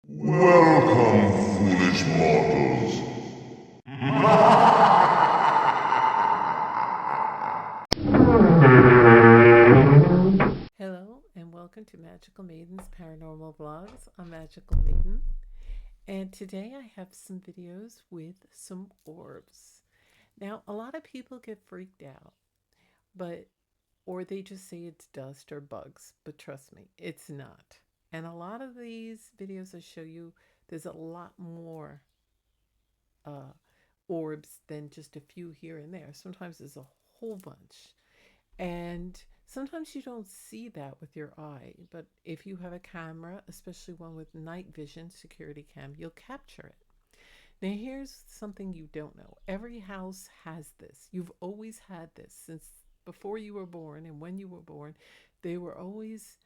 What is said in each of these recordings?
Welcome, foolish mortals. Hello and welcome to Magical Maiden's Paranormal Vlogs. I'm Magical Maiden, and today I have some videos with some orbs. Now, a lot of people get freaked out, but or they just say it's dust or bugs, but trust me, it's not. And a lot of these videos I show you, there's a lot more uh, orbs than just a few here and there. Sometimes there's a whole bunch. And sometimes you don't see that with your eye, but if you have a camera, especially one with night vision security cam, you'll capture it. Now, here's something you don't know. Every house has this. You've always had this since before you were born, and when you were born, they were always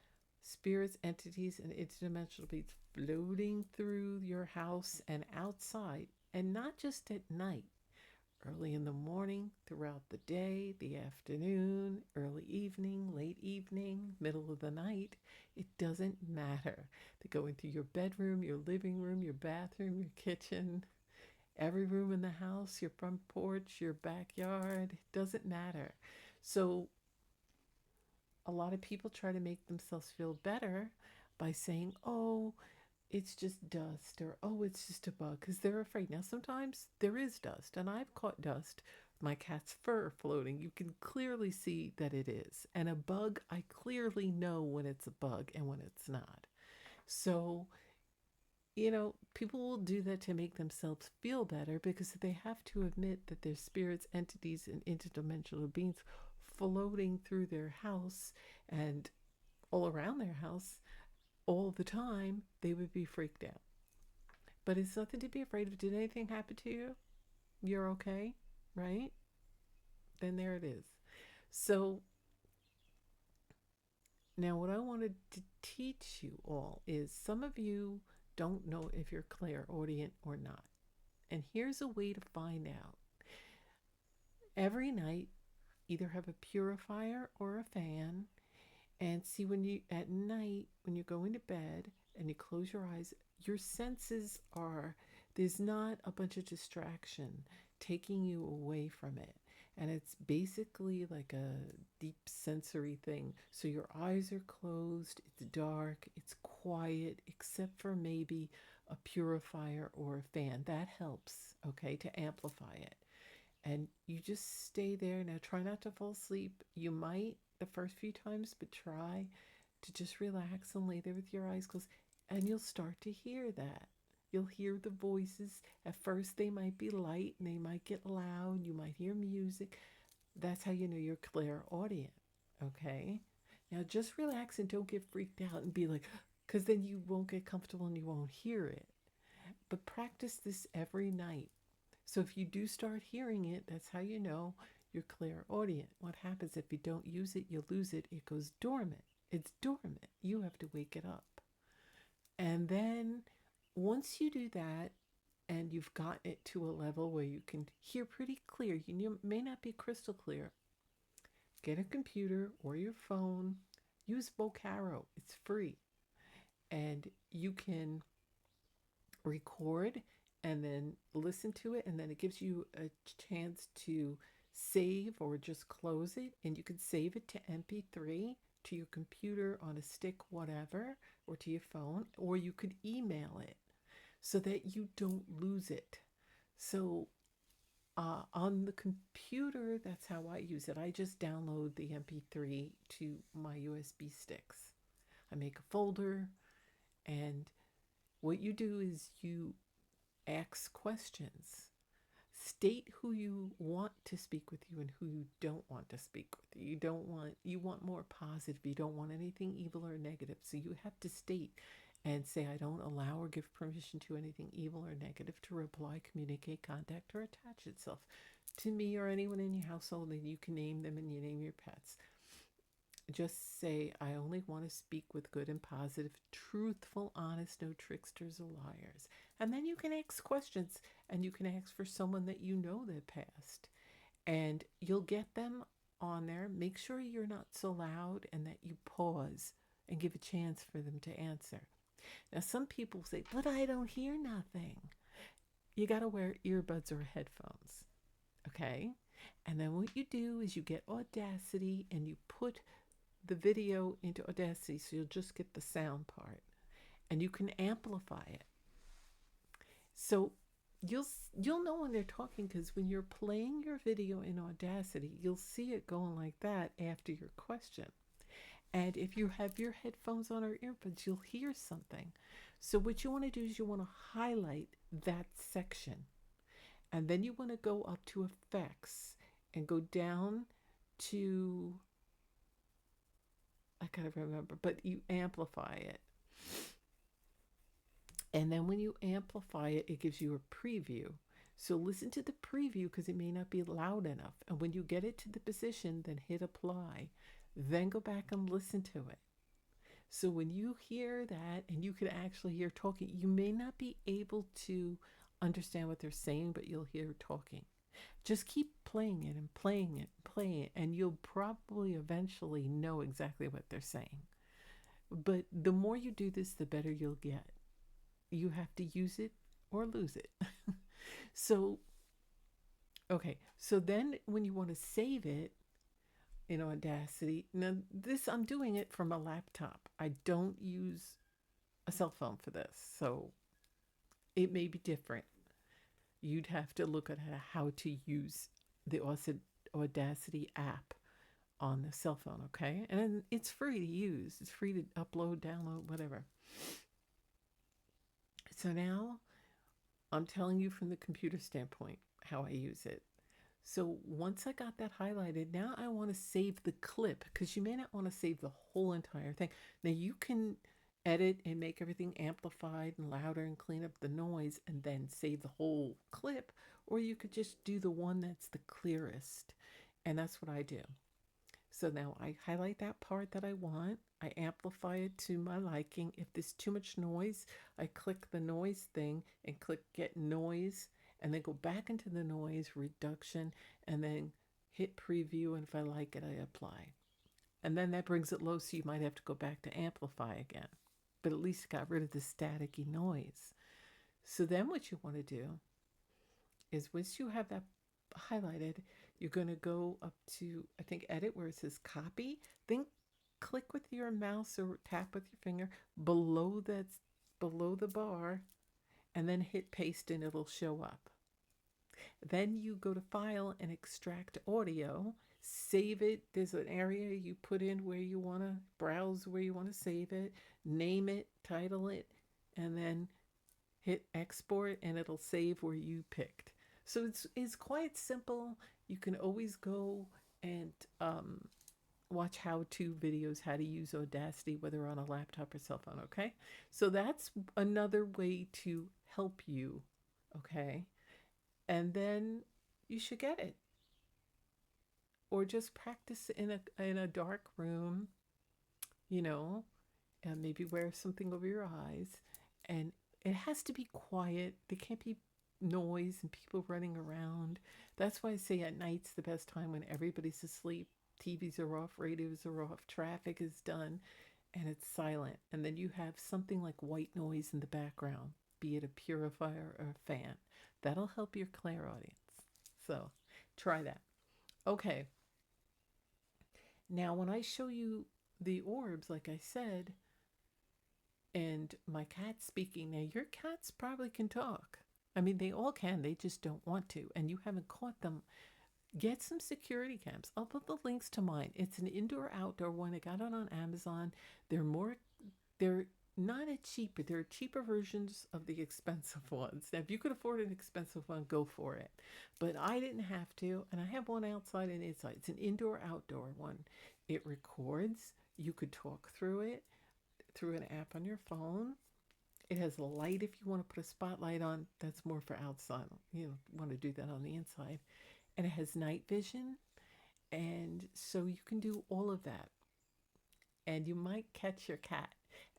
spirits, entities, and interdimensional beings floating through your house and outside, and not just at night, early in the morning, throughout the day, the afternoon, early evening, late evening, middle of the night. It doesn't matter. They go into your bedroom, your living room, your bathroom, your kitchen, every room in the house, your front porch, your backyard. It doesn't matter. So, a lot of people try to make themselves feel better by saying, oh, it's just dust, or oh, it's just a bug, because they're afraid. Now sometimes there is dust, and I've caught dust, my cat's fur floating. You can clearly see that it is. And a bug, I clearly know when it's a bug and when it's not. So, people will do that to make themselves feel better, because they have to admit that there's spirits, entities, and interdimensional beings floating through their house and all around their house all the time. They would be freaked out. But it's nothing to be afraid of. Did anything happen to you? You're okay, right? Then there it is. So now, what I wanted to teach you all is, some of you don't know if you're clairaudient or not. And here's a way to find out. Every night, either have a purifier or a fan, and see, when you at night, when you're going to bed and you close your eyes, your senses are, there's not a bunch of distraction taking you away from it. And it's basically like a deep sensory thing. So your eyes are closed, it's dark, it's quiet, except for maybe a purifier or a fan. That helps, okay, to amplify it. And you just stay there. Now, try not to fall asleep. You might the first few times, but try to just relax and lay there with your eyes closed, and you'll start to hear that. You'll hear the voices. At first, they might be light and they might get loud. You might hear music. That's how you know you're clairaudient. Okay? Now, just relax and don't get freaked out and be like, because then you won't get comfortable and you won't hear it. But practice this every night. So if you do start hearing it, that's how you know you're clairaudient. What happens if you don't use it? You lose it. It goes dormant. It's dormant. You have to wake it up. And then once you do that, and you've gotten it to a level where you can hear pretty clear, you may not be crystal clear, get a computer or your phone, use Vocaro. It's free. And you can record and then listen to it, and then it gives you a chance to save or just close it, and you can save it to MP3, to your computer, on a stick, whatever, or to your phone, or you could email it so that you don't lose it. So on the computer, that's how I use it. I just download the MP3 to my USB sticks. I make a folder, and what you do is you ask questions. State who you want to speak with you and who you don't want to speak with you. You want more positive. You don't want anything evil or negative. So you have to state and say, I don't allow or give permission to anything evil or negative to reply, communicate, contact, or attach itself to me or anyone in your household. And you can name them, and you name your pets. Just say, I only want to speak with good and positive, truthful, honest, no tricksters or liars. And then you can ask questions, and you can ask for someone that you know that passed. And you'll get them on there. Make sure you're not so loud and that you pause and give a chance for them to answer. Now, some people say, but I don't hear nothing. You got to wear earbuds or headphones, okay? And then what you do is you get Audacity and you put the video into Audacity so you'll just get the sound part and you can amplify it. So you'll know when they're talking because when you're playing your video in Audacity, you'll see it going like that after your question. And if you have your headphones on or earbuds, you'll hear something. So what you want to do is you want to highlight that section. And then you want to go up to effects and go down to, I gotta remember, but you amplify it. And then when you amplify it, it gives you a preview. So listen to the preview because it may not be loud enough. And when you get it to the position, then hit apply. Then go back and listen to it. So when you hear that and you can actually hear talking, you may not be able to understand what they're saying, but you'll hear talking. Just keep playing it and playing it, and playing it, and you'll probably eventually know exactly what they're saying. But the more you do this, the better you'll get. You have to use it or lose it. So, okay, so then when you want to save it in Audacity, now this, I'm doing it from a laptop. I don't use a cell phone for this, so it may be different. You'd have to look at how to use the Audacity app on the cell phone, okay? And it's free to use. It's free to upload, download, whatever. So now I'm telling you from the computer standpoint how I use it. So once I got that highlighted, now I want to save the clip because you may not want to save the whole entire thing. Now you can edit and make everything amplified and louder and clean up the noise and then save the whole clip, or you could just do the one that's the clearest. And that's what I do. So now I highlight that part that I want. I amplify it to my liking. If there's too much noise, I click the noise thing and click get noise and then go back into the noise reduction and then hit preview. And if I like it, I apply. And then that brings it low, so you might have to go back to amplify again. But at least it got rid of the staticky noise. So then what you want to do is once you have that highlighted, you're going to go up to, I think, edit where it says copy. Then click with your mouse or tap with your finger below the bar and then hit paste and it'll show up. Then you go to file and extract audio, save it. There's an area you put in where you want to browse, where you want to save it, name it, title it, and then hit export and it'll save where you picked. So it's quite simple. You can always go and watch how-to videos, how to use Audacity, whether on a laptop or cell phone, okay? So that's another way to help you, okay? And then you should get it. Or just practice in a dark room, you know, and maybe wear something over your eyes. And it has to be quiet. There can't be noise and people running around. That's why I say at night's the best time when everybody's asleep. TVs are off, radios are off, traffic is done, and it's silent. And then you have something like white noise in the background, be it a purifier or a fan. That'll help your clairaudience. So try that. Okay. Now, when I show you the orbs, like I said, and my cat speaking, now your cats probably can talk. I mean, they all can, they just don't want to, and you haven't caught them. Get some security cams. I'll put the links to mine. It's an indoor-outdoor one. I got it on Amazon. They're not as cheap, but they're cheaper versions of the expensive ones. Now, if you could afford an expensive one, go for it. But I didn't have to, and I have one outside and inside. It's an indoor-outdoor one. It records. You could talk through it through an app on your phone. It has a light if you want to put a spotlight on. That's more for outside. You want to do that on the inside. And it has night vision. And so you can do all of that. And you might catch your cat.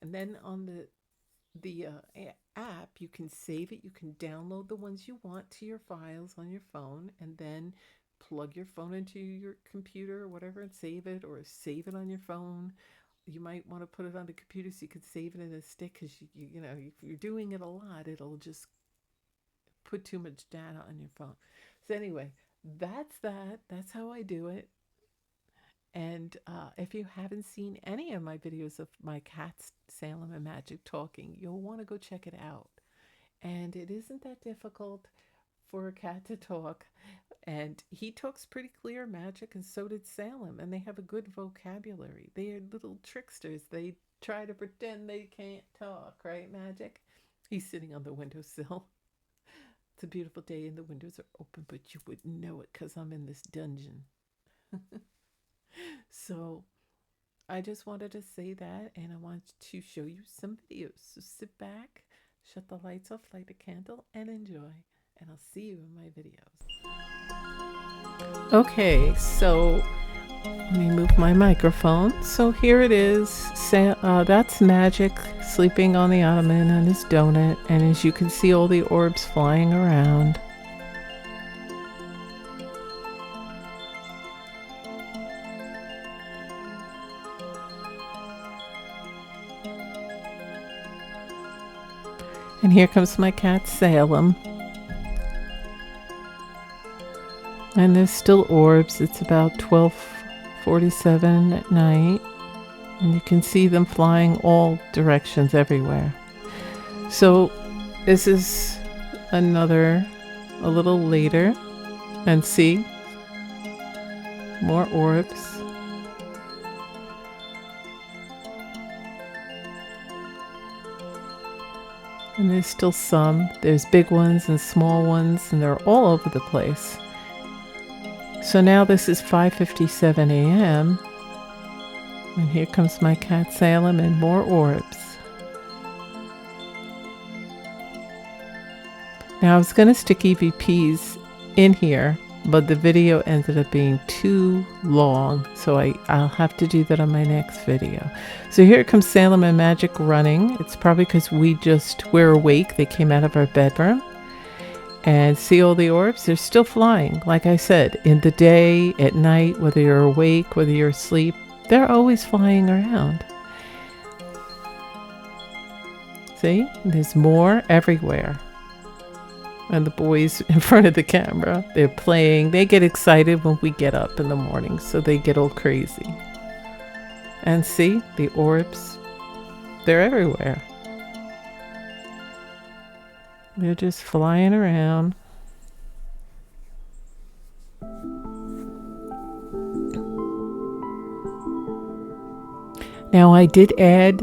And then on the app, you can save it. You can download the ones you want to your files on your phone. And then plug your phone into your computer or whatever and save it. Or save it on your phone. you might want to put it on the computer so you could save it in a stick, because you know, if you're doing it a lot, it'll just put too much data on your phone. So anyway, that's that. That's how I do it. And if you haven't seen any of my videos of my cats, Salem and Magic, talking, you'll want to go check it out. And it isn't that difficult for a cat to talk. And he talks pretty clear, Magic, and so did Salem. And they have a good vocabulary. They are little tricksters. They try to pretend they can't talk, right, Magic? He's sitting on the windowsill. It's a beautiful day and the windows are open, but you wouldn't know it because I'm in this dungeon. So I just wanted to say that, and I want to show you some videos. So sit back, shut the lights off, light a candle, and enjoy. And I'll see you in my videos. Okay, so let me move my microphone. So here it is. That's Magic sleeping on the ottoman on his donut. And as you can see, all the orbs flying around. And here comes my cat Salem. And there's still orbs. It's about 12:47 at night. And you can see them flying all directions everywhere. So this is a little later. And see? More orbs. And there's still some. There's big ones and small ones, and they're all over the place. So now this is 5:57 a.m. And here comes my cat Salem and more orbs. Now I was going to stick EVPs in here, but the video ended up being too long, so I'll have to do that on my next video. So here comes Salem and Magic running. It's probably because we're awake. They came out of our bedroom. And see all the orbs? They're still flying. Like I said, in the day, at night, whether you're awake, whether you're asleep, they're always flying around. See? There's more everywhere. And the boys in front of the camera, they're playing. They get excited when we get up in the morning, so they get all crazy. And see, the orbs, they're everywhere. They're just flying around. Now I did add,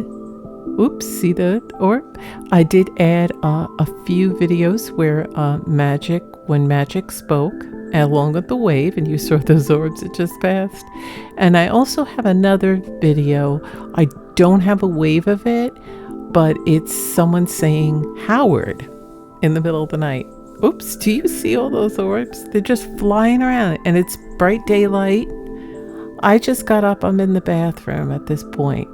see the orb? I did add a few videos where when Magic spoke, along with the wave, and you saw those orbs that just passed. And I also have another video. I don't have a wave of it, but it's someone saying Howard in the middle of the night. Oops, do you see all those orbs? They're just flying around, and it's bright daylight. I just got up. I'm in the bathroom at this point.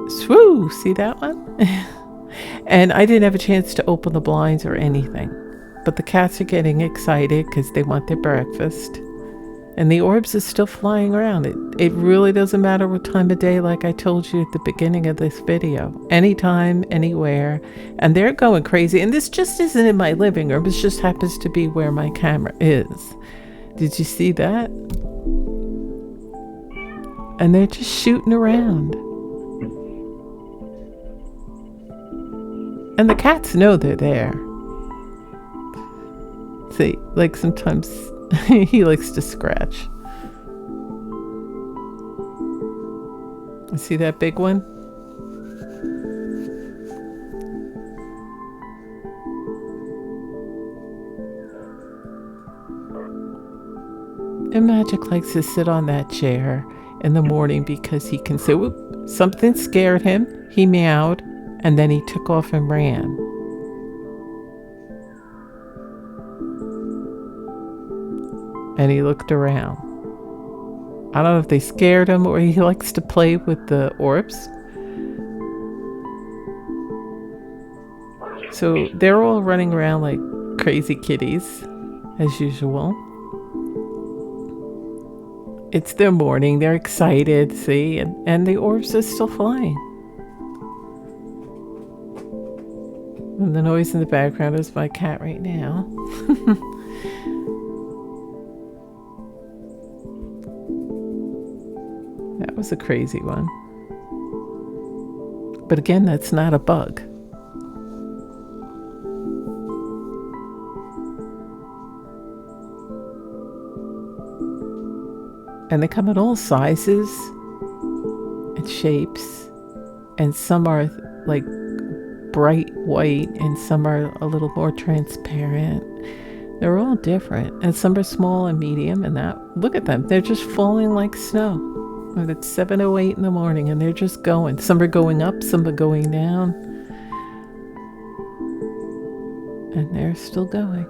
Swoo, see that one? And I didn't have a chance to open the blinds or anything. But the cats are getting excited because they want their breakfast. And the orbs are still flying around. It really doesn't matter what time of day, like I told you at the beginning of this video. Anytime, anywhere. And they're going crazy. And this just isn't in my living room. It just happens to be where my camera is. Did you see that? And they're just shooting around. And the cats know they're there. See, like sometimes he likes to scratch. You see that big one? And Magic likes to sit on that chair in the morning because he can say, whoop, something scared him. He meowed, and then he took off and ran. And he looked around. I don't know if they scared him or he likes to play with the orbs. So they're all running around like crazy kitties, as usual. It's their morning. They're excited, see? And the orbs are still flying. And the noise in the background is my cat right now. That was a crazy one. But again, that's not a bug. And they come in all sizes and shapes. And some are like bright white and some are a little more transparent. They're all different. And some are small and medium and that. Look at them. They're just falling like snow. And it's 7:08 in the morning and they're just going. Some are going up, some are going down. And they're still going.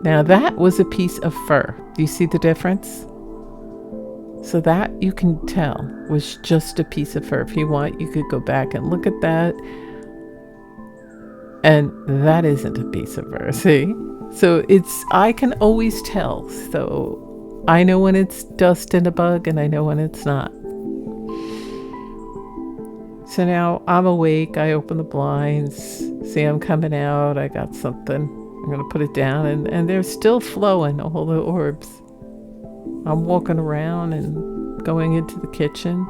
Now that was a piece of fur. Do you see the difference? So that you can tell was just a piece of fur. If you want, you could go back and look at that. And that isn't a piece of fur, see? So I can always tell. So I know when it's dust and a bug and I know when it's not. So now I'm awake. I open the blinds. See, I'm coming out. I got something. I'm going to put it down and they're still flowing, all the orbs. I'm walking around and going into the kitchen.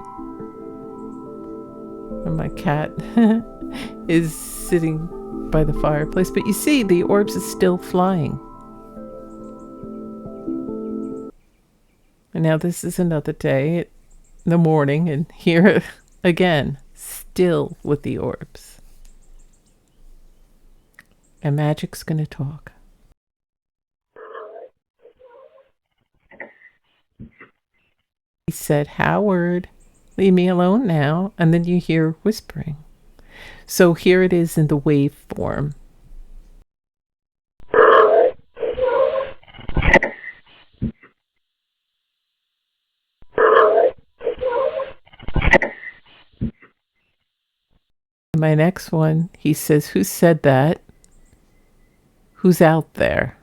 And my cat is sitting by the fireplace. But you see, the orbs are still flying. And now this is another day in the morning. And here again, still with the orbs. And Magic's going to talk. He said, "Howard, leave me alone now." And then you hear whispering. So here it is in the wave form. My next one, he says, "Who said that? Who's out there?"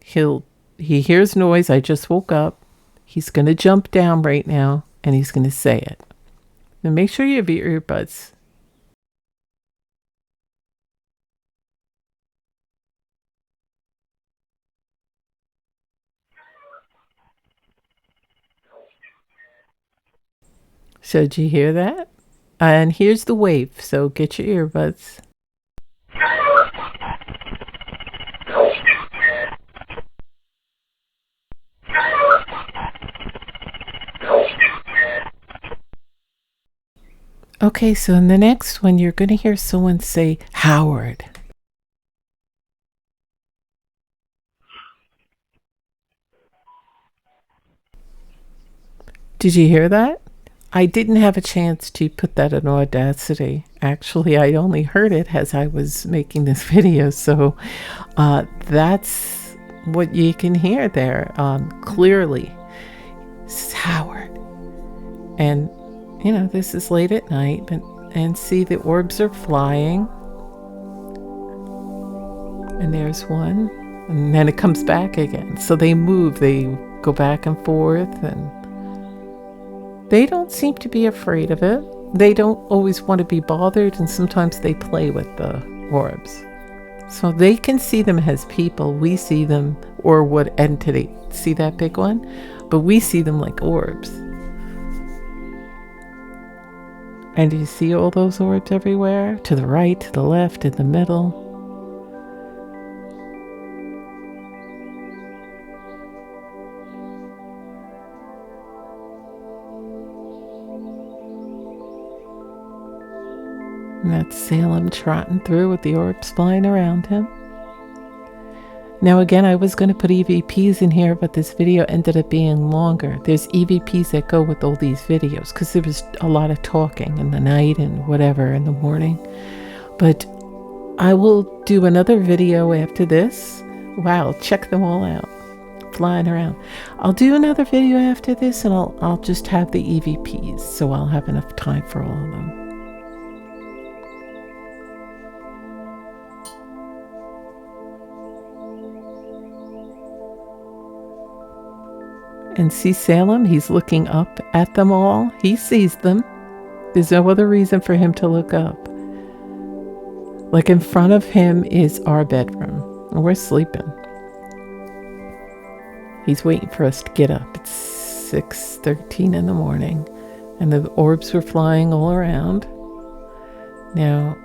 He hears noise. I just woke up. He's going to jump down right now and he's going to say it. Now make sure you have your earbuds. So did you hear that? And here's the wave. So get your earbuds. Okay, so in the next one, you're going to hear someone say, "Howard." Did you hear that? I didn't have a chance to put that in Audacity. Actually, I only heard it as I was making this video. So that's what you can hear there clearly. This is Howard. And, you know, this is late at night. And see, the orbs are flying. And there's one. And then it comes back again. So they move. They go back and forth. And they don't seem to be afraid of it. They don't always want to be bothered, and sometimes they play with the orbs. So they can see them as people. We see them, or what entity. See that big one? But we see them like orbs. And do you see all those orbs everywhere? To the right, to the left, in the middle. And that's Salem trotting through with the orbs flying around him. Now again, I was going to put EVPs in here, but this video ended up being longer. There's EVPs that go with all these videos because there was a lot of talking in the night and whatever in the morning. But I will do another video after this. Wow, check them all out. Flying around. I'll do another video after this and I'll just have the EVPs, so I'll have enough time for all of them. and see Salem? He's looking up at them all. He sees them. There's no other reason for him to look up. Like in front of him is our bedroom. And we're sleeping. He's waiting for us to get up. It's 6:13 in the morning. And the orbs were flying all around. Now,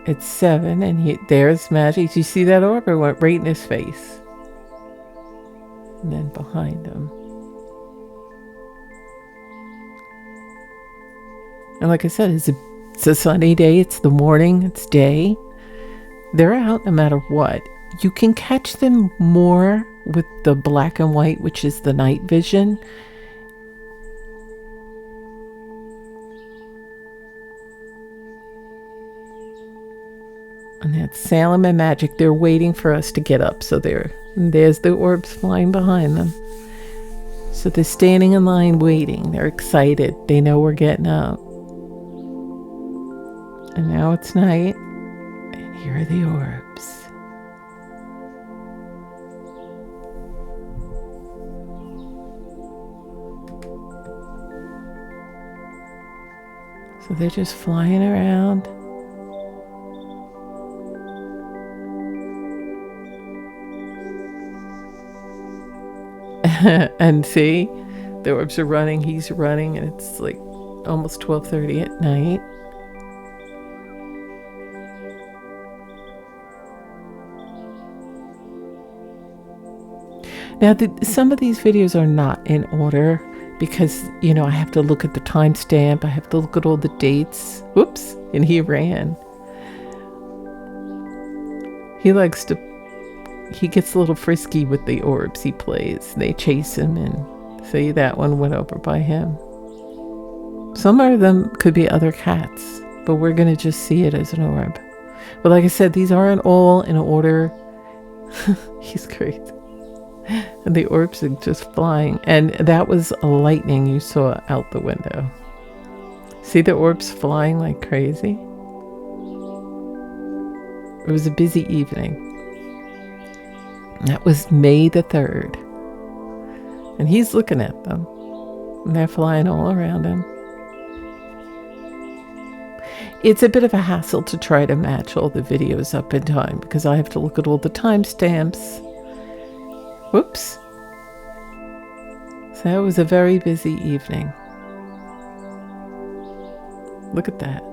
it's 7 and there's Magic. Did you see that orb? It went right in his face. And then behind him. And like I said, it's a sunny day. It's the morning. It's day. They're out no matter what. You can catch them more with the black and white, which is the night vision. And that's Salem and Magic. They're waiting for us to get up. So there's the orbs flying behind them. So they're standing in line waiting. They're excited. They know we're getting up. And now it's night. And here are the orbs. So they're just flying around. And see, the orbs are running, he's running, and it's like almost 12:30 at night. Now, some of these videos are not in order because, I have to look at the timestamp. I have to look at all the dates. Whoops, and he ran. He gets a little frisky with the orbs he plays. They chase him and see that one went over by him. Some of them could be other cats, but we're going to just see it as an orb. But like I said, these aren't all in order. He's great. And the orbs are just flying. And that was a lightning you saw out the window. See the orbs flying like crazy? It was a busy evening. That was May the 3rd. And he's looking at them. And they're flying all around him. It's a bit of a hassle to try to match all the videos up in time because I have to look at all the timestamps. Whoops. So it was a very busy evening. Look at that.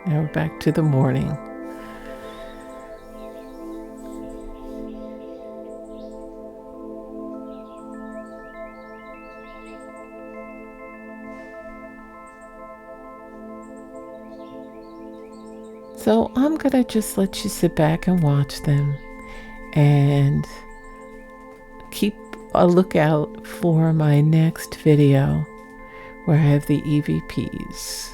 Now we're back to the morning. So I'm going to just let you sit back and watch them and keep a lookout for my next video where I have the EVPs.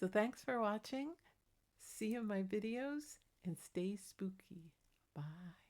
So thanks for watching. See you in my videos and stay spooky. Bye.